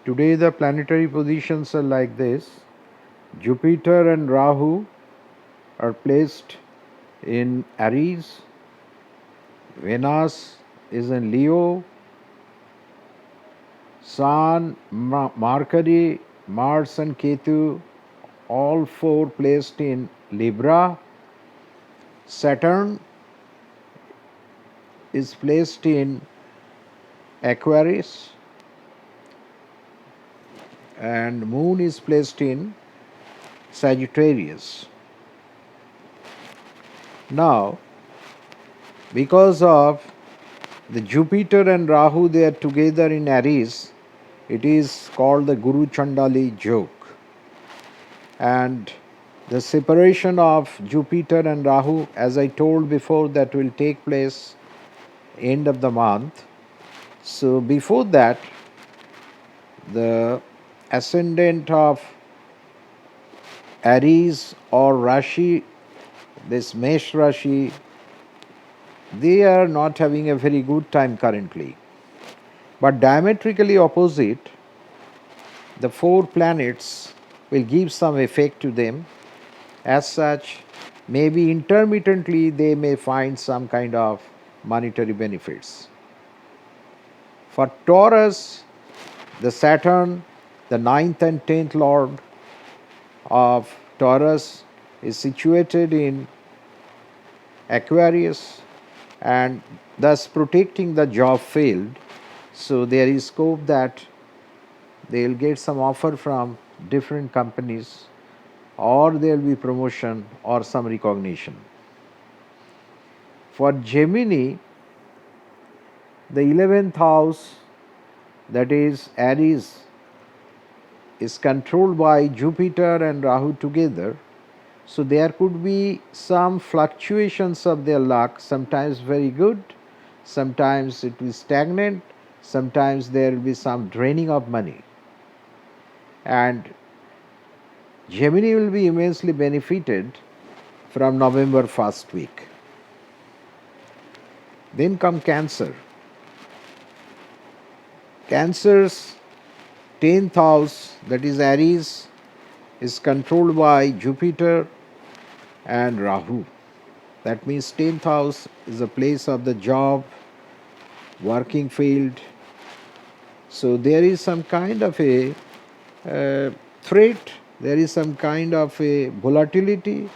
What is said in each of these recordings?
Today the planetary positions are like this. Jupiter and Rahu are placed in Aries, Venus is in Leo, Sun, Mercury, Mars and Ketu all four placed in Libra, Saturn is placed in Aquarius, and Moon is placed in Sagittarius. Now, because of the Jupiter and Rahu, they are together in Aries, it is called the Guru Chandali joke. And the separation of Jupiter and Rahu, as I told before, that will take place end of the month. So before that, the ascendant of Aries or Rashi, this Mesh Rashi, they are not having a very good time currently. But diametrically opposite, the four planets will give some effect to them. As such, maybe intermittently they may find some kind of monetary benefits. For Taurus, the Saturn, the ninth and 10th lord of Taurus, is situated in Aquarius and thus protecting the job field. So there is scope that they will get some offer from different companies, or there will be promotion or some recognition. For Gemini, the 11th house, that is Aries, is controlled by Jupiter and Rahu together. So there could be some fluctuations of their luck, sometimes very good, sometimes it will be stagnant, sometimes there will be some draining of money. And Gemini will be immensely benefited from November first week. Then come Cancer. Cancer's 10th house, that is Aries, is controlled by Jupiter and Rahu. That means 10th house is a place of the job, working field. So there is some kind of a threat, there is some kind of a volatility.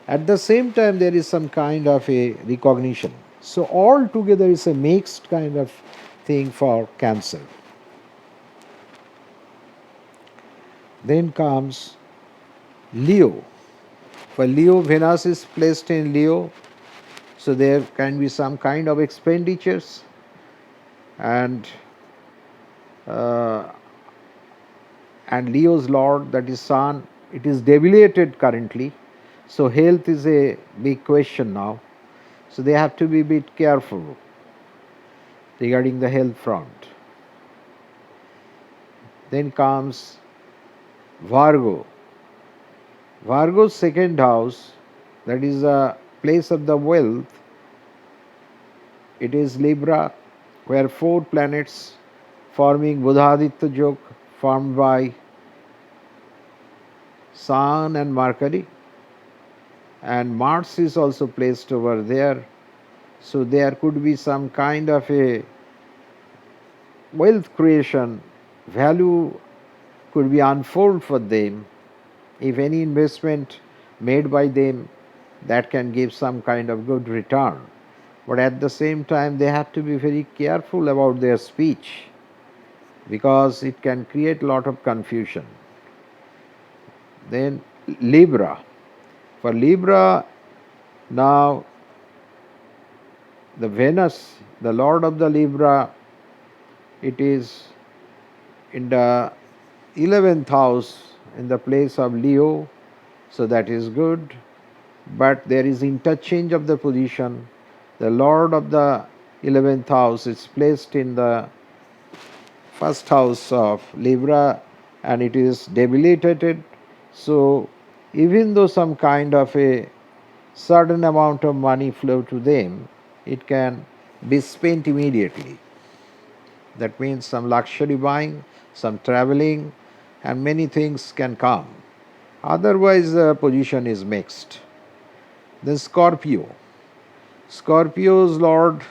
At the same time, there is some kind of a recognition. So all together is a mixed kind of thing for Cancer. Then comes Leo. For Leo, Venus is placed in Leo, so there can be some kind of expenditures, and Leo's lord, that is Sun, it is debilitated currently, so health is a big question now. So they have to be a bit careful regarding the health front. Then comes Virgo. Virgo's second house, that is a place of the wealth, it is Libra, where four planets forming Budhaditya yoga formed by Sun and Mercury, and Mars is also placed over there. So there could be some kind of a wealth creation, value could be unfold for them. If any investment made by them, that can give some kind of good return. But at the same time, they have to be very careful about their speech, because it can create a lot of confusion. Then Libra. For Libra, now the Venus, the lord of the Libra, it is in the 11th house in the place of Leo, so that is good. But there is interchange of the position. The lord of the 11th house is placed in the first house of Libra and it is debilitated. So even though some kind of a certain amount of money flow to them, it can be spent immediately. That means some luxury buying, some traveling, and many things can come. Otherwise, the position is mixed. Then Scorpio. Scorpio's Lord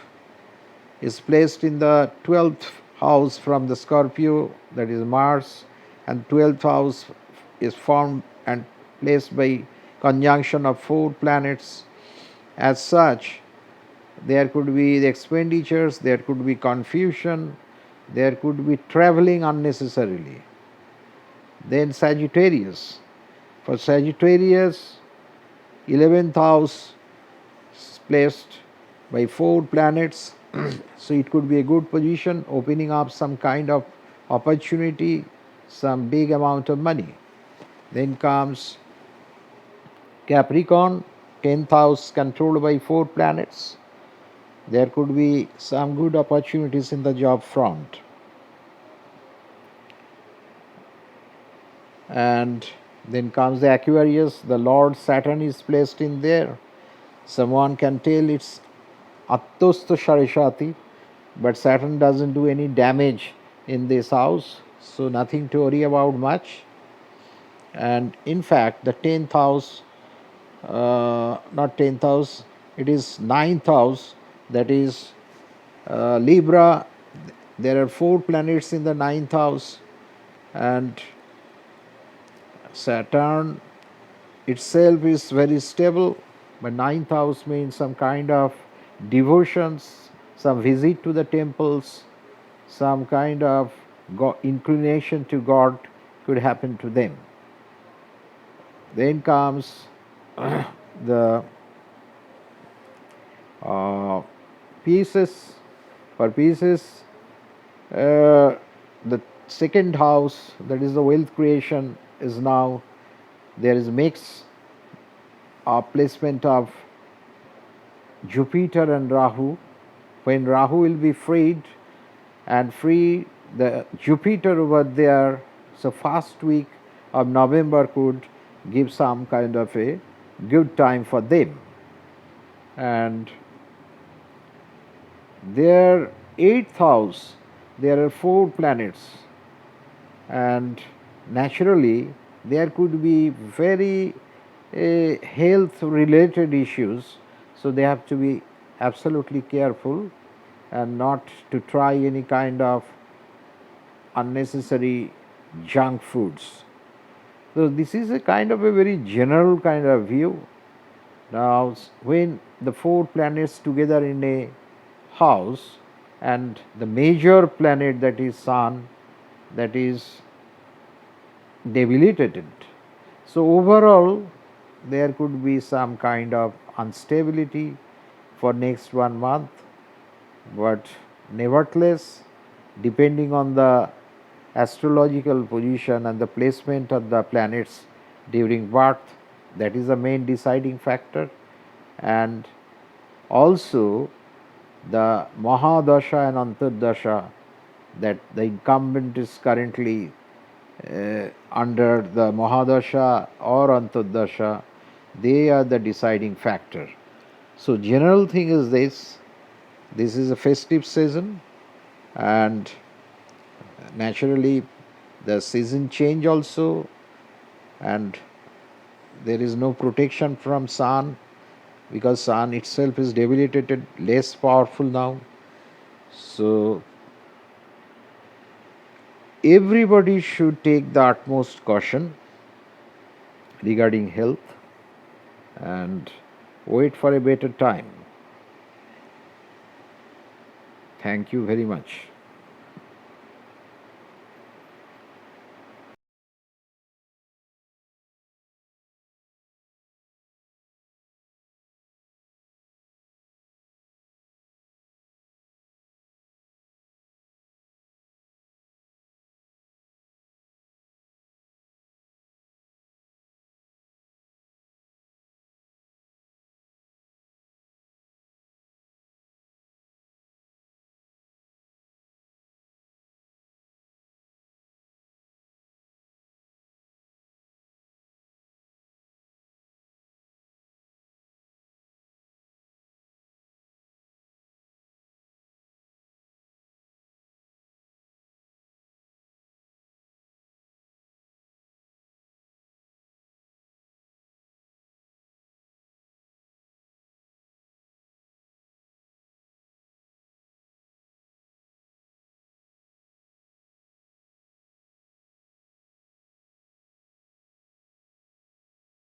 is placed in the 12th house from the Scorpio, that is Mars, and 12th house is formed and placed by conjunction of four planets. As such, there could be the expenditures, there could be confusion, there could be traveling unnecessarily. Then Sagittarius. For Sagittarius, 11th house is placed by four planets, so it could be a good position, opening up some kind of opportunity, some big amount of money. Then comes Capricorn, 10th house controlled by four planets. There could be some good opportunities in the job front. And then comes the Aquarius, the Lord Saturn is placed in there. Someone can tell it's Attosta Sharishati, but Saturn doesn't do any damage in this house, so nothing to worry about much. And in fact, the 10th house, not 10th house, it is 9th house, that is Libra. There are four planets in the 9th house, and Saturn itself is very stable, but 9th house means some kind of devotions, some visit to the temples, some kind of inclination to God could happen to them. Then comes the Pisces. For Pisces, the second house, that is the wealth creation, is now there is mix placement of Jupiter and Rahu. When Rahu will be freed and free the Jupiter over there, so first week of November could give some kind of a good time for them. And their 8th house, there are four planets, and naturally there could be very health related issues, so they have to be absolutely careful and not to try any kind of unnecessary junk foods. So this is a kind of a very general kind of view. Now when the four planets together in a house, and the major planet, that is Sun, that is debilitated, so overall there could be some kind of instability for next 1 month, but nevertheless, depending on the astrological position and the placement of the planets during birth, that is the main deciding factor. And also the Mahadasha and Antardasha, that the incumbent is currently under the Mahadasha or Antardasha, they are the deciding factor. So general thing is this is a festive season, and naturally the season change also, and there is no protection from sun, because sun itself is debilitated, less powerful now. So everybody should take the utmost caution regarding health and wait for a better time. Thank you very much.